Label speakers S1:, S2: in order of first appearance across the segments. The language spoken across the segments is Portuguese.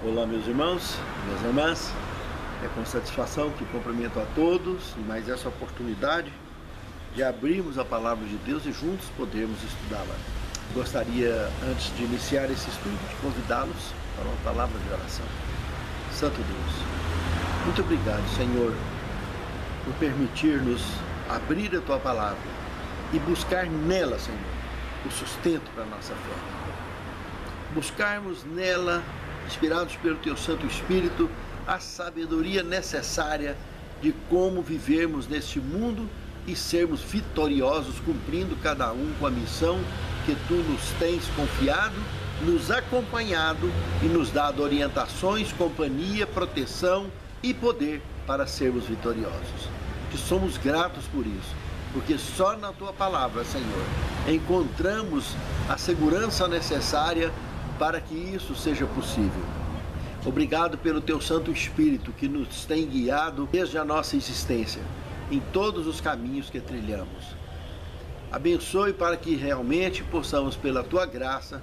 S1: Olá, meus irmãos, minhas irmãs, é com satisfação que cumprimento a todos e mais essa oportunidade de abrirmos a Palavra de Deus e juntos podermos estudá-la. Gostaria, antes de iniciar esse estudo, de convidá-los para uma palavra de oração. Santo Deus, muito obrigado, Senhor, por permitir-nos abrir a Tua Palavra e buscar nela, Senhor, o sustento para a nossa fé. Buscarmos nela, inspirados pelo Teu Santo Espírito, a sabedoria necessária de como vivermos neste mundo e sermos vitoriosos, cumprindo cada um com a missão que Tu nos tens confiado, nos acompanhado e nos dado orientações, companhia, proteção e poder para sermos vitoriosos. Que somos gratos por isso, porque só na Tua Palavra, Senhor, encontramos a segurança necessária para que isso seja possível. Obrigado pelo Teu Santo Espírito que nos tem guiado desde a nossa existência, em todos os caminhos que trilhamos. Abençoe para que realmente possamos, pela Tua graça,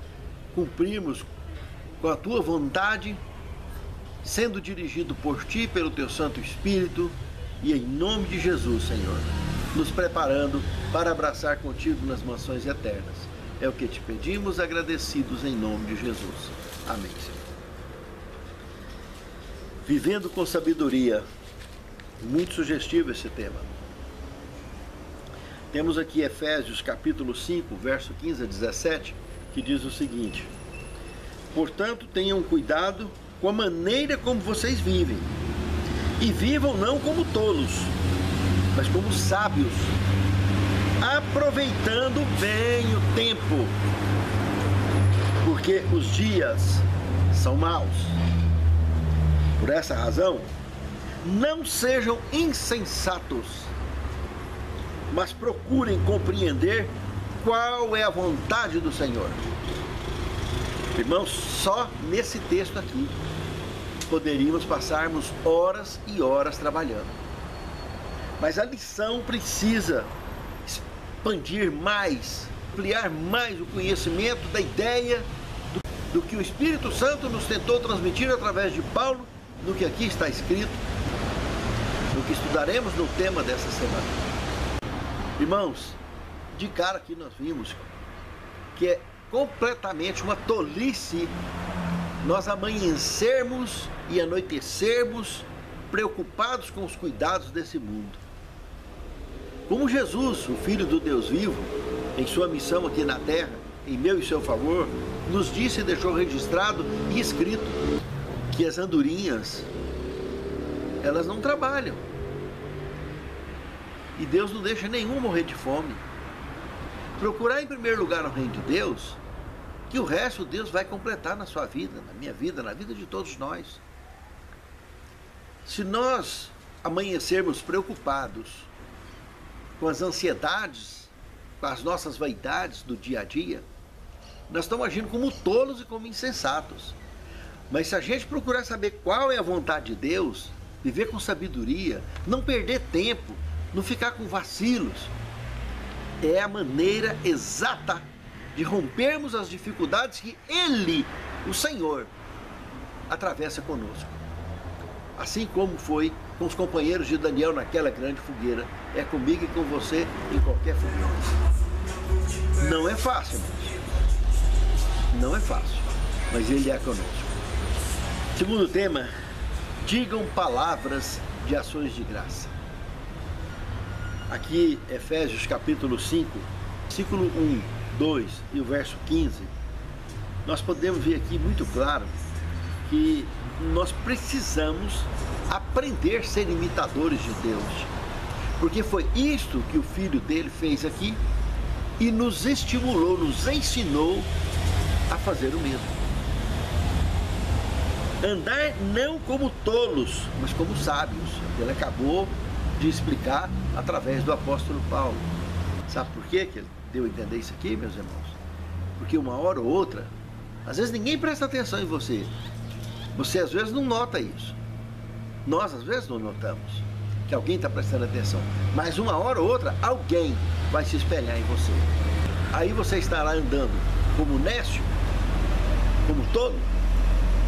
S1: cumprirmos com a Tua vontade, sendo dirigido por Ti, pelo Teu Santo Espírito, e em nome de Jesus, Senhor, nos preparando para abraçar contigo nas mansões eternas. É o que te pedimos, agradecidos em nome de Jesus. Amém, Senhor. Vivendo com sabedoria. Muito sugestivo esse tema. Temos aqui Efésios capítulo 5, verso 15 a 17, que diz o seguinte: portanto, tenham cuidado com a maneira como vocês vivem, e vivam não como tolos, mas como sábios, aproveitando bem o tempo, porque os dias são maus. Por essa razão, não sejam insensatos, mas procurem compreender qual é a vontade do Senhor. Irmãos, só nesse texto aqui poderíamos passarmos horas e horas trabalhando. Mas a lição precisa expandir mais, ampliar mais o conhecimento da ideia do que o Espírito Santo nos tentou transmitir através de Paulo, no que aqui está escrito, no que estudaremos no tema dessa semana. Irmãos, de cara aqui nós vimos que é completamente uma tolice nós amanhecermos e anoitecermos preocupados com os cuidados desse mundo. Como Jesus, o Filho do Deus vivo, em sua missão aqui na terra, em meu e seu favor, nos disse e deixou registrado e escrito que as andorinhas, elas não trabalham. E Deus não deixa nenhum morrer de fome. Procurar em primeiro lugar o reino de Deus, que o resto Deus vai completar na sua vida, na minha vida, na vida de todos nós. Se nós amanhecermos preocupados com as ansiedades, com as nossas vaidades do dia a dia, nós estamos agindo como tolos e como insensatos. Mas se a gente procurar saber qual é a vontade de Deus, viver com sabedoria, não perder tempo, não ficar com vacilos, é a maneira exata de rompermos as dificuldades que Ele, o Senhor, atravessa conosco. Assim como foi com os companheiros de Daniel naquela grande fogueira, é comigo e com você em qualquer fogueira. Não é fácil, irmãos. Não é fácil, mas Ele é conosco. Segundo tema, digam palavras de ações de graça. Aqui, Efésios capítulo 5, versículo 1, 2 e o verso 15, nós podemos ver aqui muito claro que nós precisamos aprender a ser imitadores de Deus, porque foi isto que o Filho dele fez aqui e nos estimulou, nos ensinou a fazer o mesmo. Andar não como tolos, mas como sábios. Ele acabou de explicar através do apóstolo Paulo. Sabe por quê que ele deu a entender isso aqui, meus irmãos? Porque uma hora ou outra, às vezes ninguém presta atenção em você. Você às vezes não nota isso. Nós às vezes não notamos que alguém está prestando atenção. Mas uma hora ou outra, alguém vai se espelhar em você. Aí você estará andando como nécio, como tolo,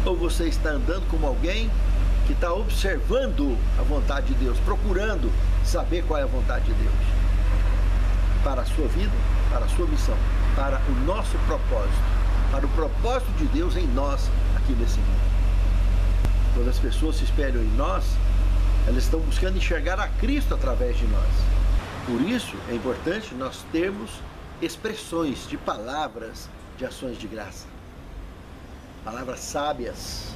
S1: Ou você está andando como alguém que está observando a vontade de Deus, procurando saber qual é a vontade de Deus para a sua vida, para a sua missão, para o nosso propósito, para o propósito de Deus em nós aqui nesse mundo. Quando as pessoas se espelham em nós, elas estão buscando enxergar a Cristo através de nós. Por isso é importante nós termos expressões de palavras, de ações de graça, palavras sábias,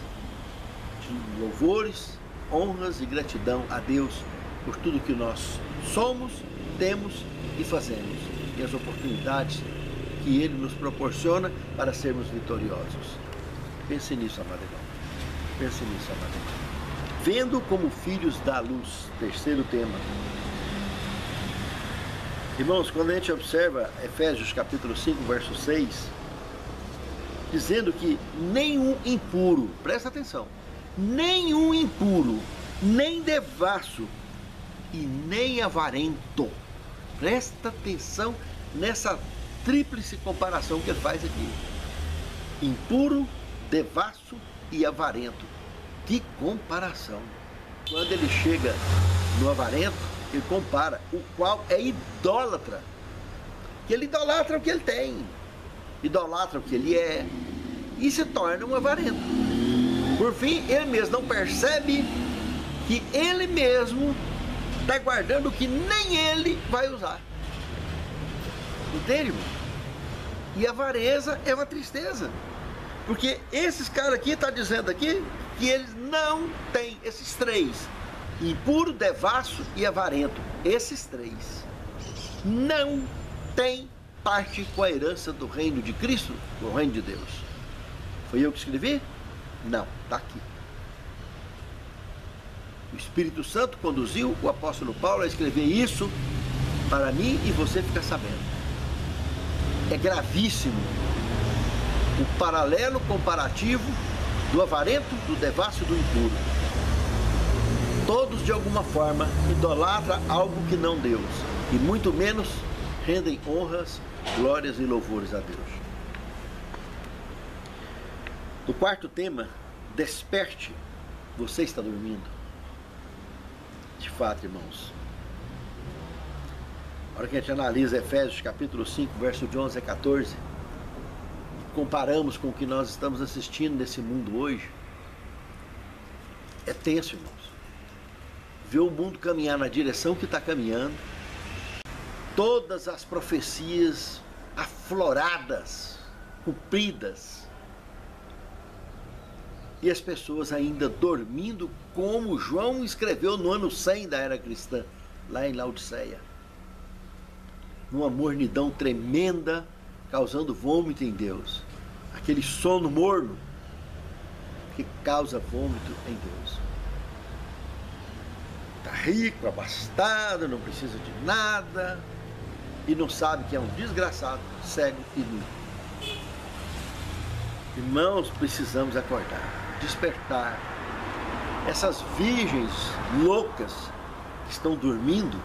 S1: de louvores, honras e gratidão a Deus por tudo que nós somos, temos e fazemos, e as oportunidades que Ele nos proporciona para sermos vitoriosos. Pense nisso, amado irmão. Pense nisso, amado irmão. Vendo como filhos da luz, terceiro tema. Irmãos, quando a gente observa Efésios capítulo 5, verso 6, dizendo que nenhum impuro, presta atenção, nenhum impuro, nem devasso e nem avarento. Presta atenção nessa tríplice comparação que ele faz aqui. Impuro, devasso e avarento. Que comparação! Quando ele chega no avarento, ele compara o qual é idólatra. Que ele idolatra o que ele tem, idolatra o que ele é e se torna um avarento. Por fim, ele mesmo não percebe que ele mesmo está guardando o que nem ele vai usar. Entende, irmão? E a avareza é uma tristeza. Porque esses caras aqui estão dizendo aqui que eles não têm esses três. Impuro, devasso e avarento. Esses três não têm parte com a herança do reino de Cristo, do reino de Deus. Foi eu que escrevi? Não, está aqui. O Espírito Santo conduziu o apóstolo Paulo a escrever isso para mim e você ficar sabendo. É gravíssimo o paralelo comparativo do avarento, do devasso e do impuro. Todos de alguma forma idolatram algo que não Deus, e muito menos rendem honras, glórias e louvores a Deus. O quarto tema, desperte, você está dormindo. De fato, irmãos, a hora que a gente analisa Efésios capítulo 5, verso de 11 a 14, comparamos com o que nós estamos assistindo nesse mundo hoje, é tenso, irmãos. Ver o mundo caminhar na direção que está caminhando, todas as profecias afloradas, cumpridas, e as pessoas ainda dormindo, como João escreveu no ano 100 da era cristã, lá em Laodiceia. Numa mornidão tremenda, causando vômito em Deus. Aquele sono morno que causa vômito em Deus. Está rico, abastado, não precisa de nada, e não sabe que é um desgraçado, cego e nu. Irmãos, precisamos acordar, despertar. Essas virgens loucas que estão dormindo,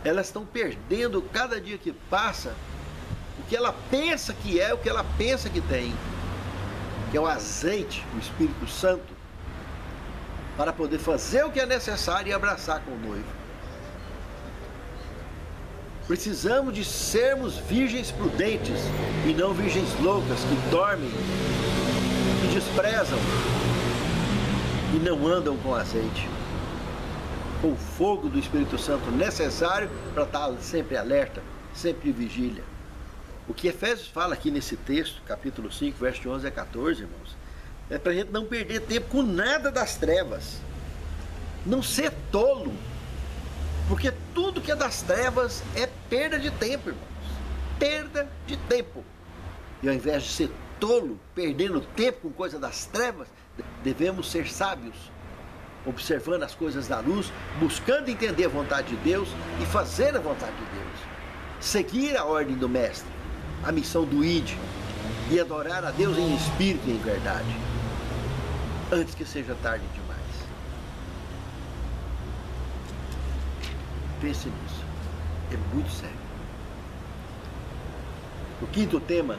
S1: elas estão perdendo cada dia que passa o que ela pensa que é, o que ela pensa que tem, que é o azeite, o Espírito Santo, para poder fazer o que é necessário e abraçar com o noivo. Precisamos de sermos virgens prudentes e não virgens loucas que dormem, que desprezam e não andam com azeite, com o fogo do Espírito Santo necessário para estar sempre alerta, sempre em vigília. O que Efésios fala aqui nesse texto, capítulo 5, verso de 11 a 14, irmãos, é para a gente não perder tempo com nada das trevas, não ser tolo, porque tudo que é das trevas é perda de tempo, irmãos, perda de tempo. E ao invés de ser tolo, perdendo tempo com coisa das trevas, devemos ser sábios, observando as coisas da luz, buscando entender a vontade de Deus e fazer a vontade de Deus, seguir a ordem do Mestre, a missão do ID, e adorar a Deus em espírito e em verdade, antes que seja tarde demais. Pense nisso, é muito sério. O quinto tema,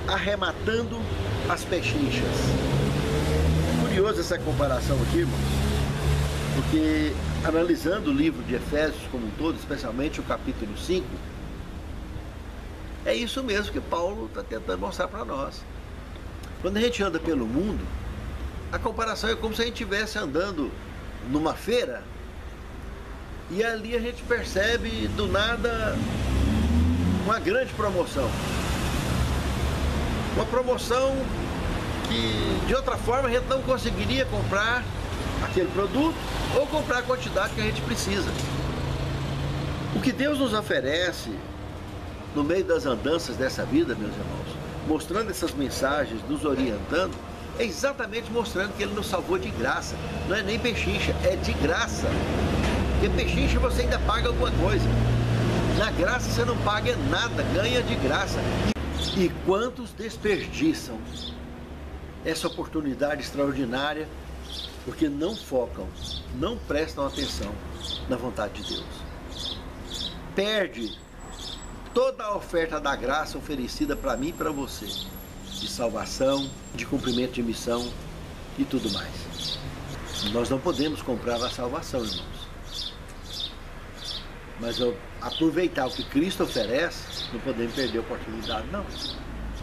S1: arrematando as pechinchas. Curiosa essa comparação aqui, irmãos, porque analisando o livro de Efésios como um todo, especialmente o capítulo 5, é isso mesmo que Paulo está tentando mostrar para nós. Quando a gente anda pelo mundo, a comparação é como se a gente estivesse andando numa feira e ali a gente percebe do nada uma grande promoção. Uma promoção que de outra forma a gente não conseguiria comprar aquele produto ou comprar a quantidade que a gente precisa. O que Deus nos oferece no meio das andanças dessa vida, meus irmãos, mostrando essas mensagens, nos orientando, é exatamente mostrando que Ele nos salvou de graça. Não é nem pechincha, é de graça. Porque pechincha você ainda paga alguma coisa. Na graça você não paga nada, ganha de graça. E quantos desperdiçam essa oportunidade extraordinária porque não focam, não prestam atenção na vontade de Deus. Perde toda a oferta da graça oferecida para mim e para você, de salvação, de cumprimento de missão e tudo mais. Nós não podemos comprar a salvação, irmãos. Mas ao aproveitar o que Cristo oferece, não podemos perder a oportunidade, não.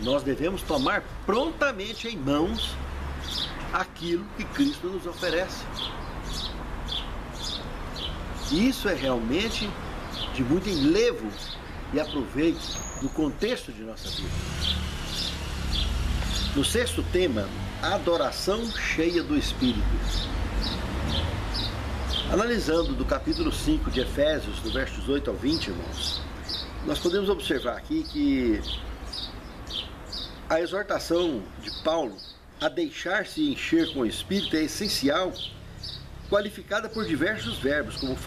S1: Nós devemos tomar prontamente em mãos aquilo que Cristo nos oferece. Isso é realmente de muito enlevo e aproveito no contexto de nossa vida. No sexto tema, adoração cheia do Espírito. Analisando do capítulo 5 de Efésios, do versos 8 ao 20, irmãos, nós podemos observar aqui que a exortação de Paulo a deixar-se encher com o Espírito é essencial, qualificada por diversos verbos, como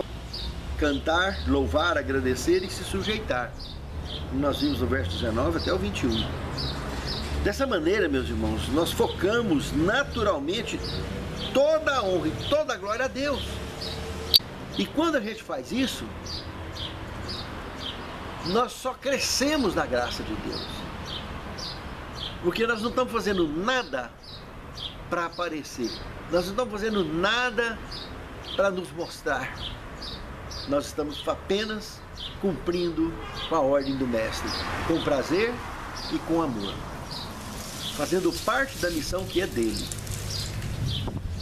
S1: cantar, louvar, agradecer e se sujeitar. Nós vimos no verso 19 até o 21. Dessa maneira, meus irmãos, nós focamos naturalmente toda a honra e toda a glória a Deus. E quando a gente faz isso, nós só crescemos na graça de Deus. Porque nós não estamos fazendo nada para aparecer. Nós não estamos fazendo nada para nos mostrar. Nós estamos apenas cumprindo com a ordem do Mestre, com prazer e com amor. Fazendo parte da missão que é dele,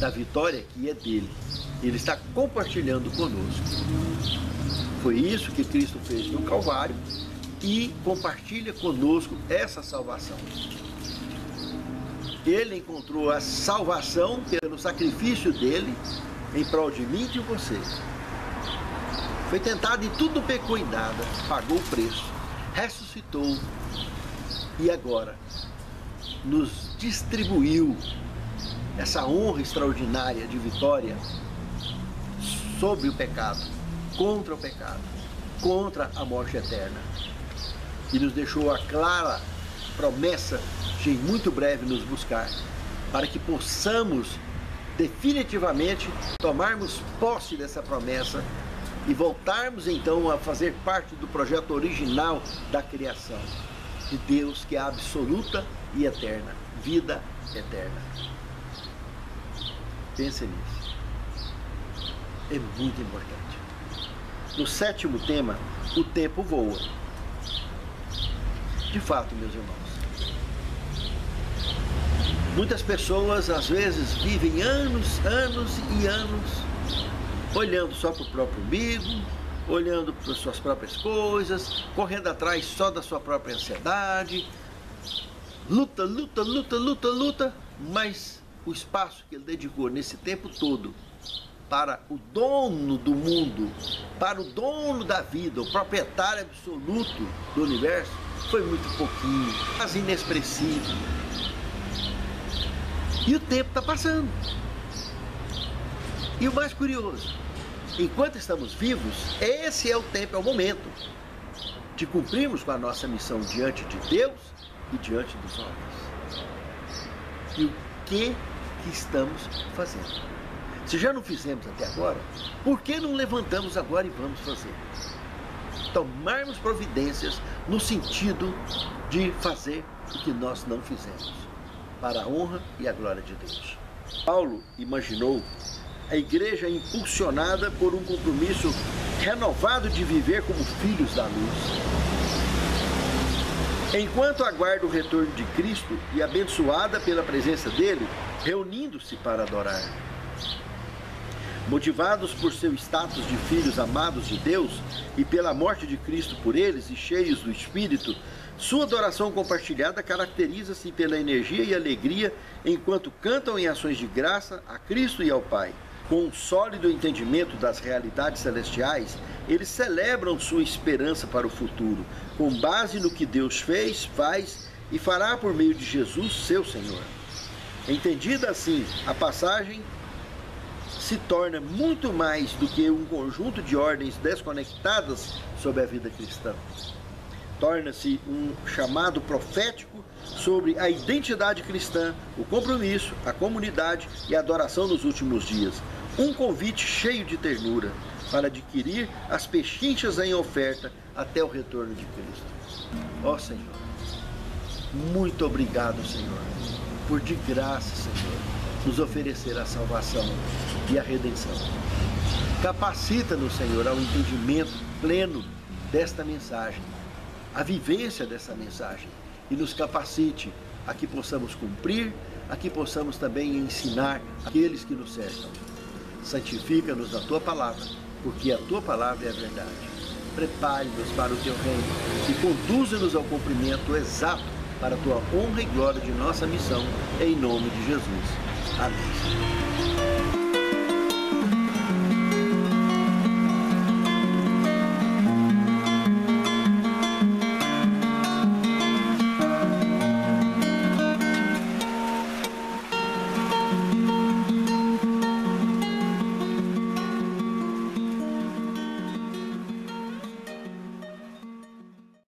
S1: da vitória que é dele. Ele está compartilhando conosco. Foi isso que Cristo fez no Calvário e compartilha conosco essa salvação. Ele encontrou a salvação pelo sacrifício dele em prol de mim e de você. Foi tentado e tudo pecou em nada, pagou o preço, ressuscitou e agora nos distribuiu essa honra extraordinária de vitória sobre o pecado, contra a morte eterna. E nos deixou a clara promessa de em muito breve nos buscar, para que possamos definitivamente tomarmos posse dessa promessa e voltarmos então a fazer parte do projeto original da criação de Deus, que é absoluta e eterna, vida eterna. Pense nisso. É muito importante. No sétimo tema, o tempo voa. De fato, meus irmãos, muitas pessoas às vezes vivem anos e anos olhando só para o próprio umbigo, olhando para as suas próprias coisas, correndo atrás só da sua própria ansiedade, luta, mas o espaço que ele dedicou nesse tempo todo para o dono do mundo, para o dono da vida, o proprietário absoluto do universo, foi muito pouquinho, quase inexpressivo. E o tempo está passando. E o mais curioso, enquanto estamos vivos, esse é o tempo, é o momento de cumprirmos com a nossa missão diante de Deus e diante dos homens. E o que estamos fazendo? Se já não fizemos até agora, por que não levantamos agora e vamos fazer? Tomarmos providências no sentido de fazer o que nós não fizemos, para a honra e a glória de Deus. Paulo imaginou a igreja impulsionada por um compromisso renovado de viver como filhos da luz. Enquanto aguarda o retorno de Cristo e abençoada pela presença dele, reunindo-se para adorar. Motivados por seu status de filhos amados de Deus e pela morte de Cristo por eles e cheios do Espírito, sua adoração compartilhada caracteriza-se pela energia e alegria enquanto cantam em ações de graça a Cristo e ao Pai. Com um sólido entendimento das realidades celestiais, eles celebram sua esperança para o futuro, com base no que Deus fez, faz e fará por meio de Jesus, seu Senhor. Entendida assim, a passagem se torna muito mais do que um conjunto de ordens desconectadas sobre a vida cristã. Torna-se um chamado profético sobre a identidade cristã, o compromisso, a comunidade e a adoração nos últimos dias. Um convite cheio de ternura para adquirir as pechinchas em oferta até o retorno de Cristo. Ó Senhor, muito obrigado, Senhor, por de graça, Senhor, nos oferecer a salvação e a redenção. Capacita-nos, Senhor, ao entendimento pleno desta mensagem, a vivência dessa mensagem, e nos capacite a que possamos cumprir, a que possamos também ensinar aqueles que nos cercam. Santifica-nos na Tua palavra, porque a Tua palavra é a verdade. Prepare-nos para o Teu reino e conduza-nos ao cumprimento exato para a Tua honra e glória de nossa missão, em nome de Jesus. Amém.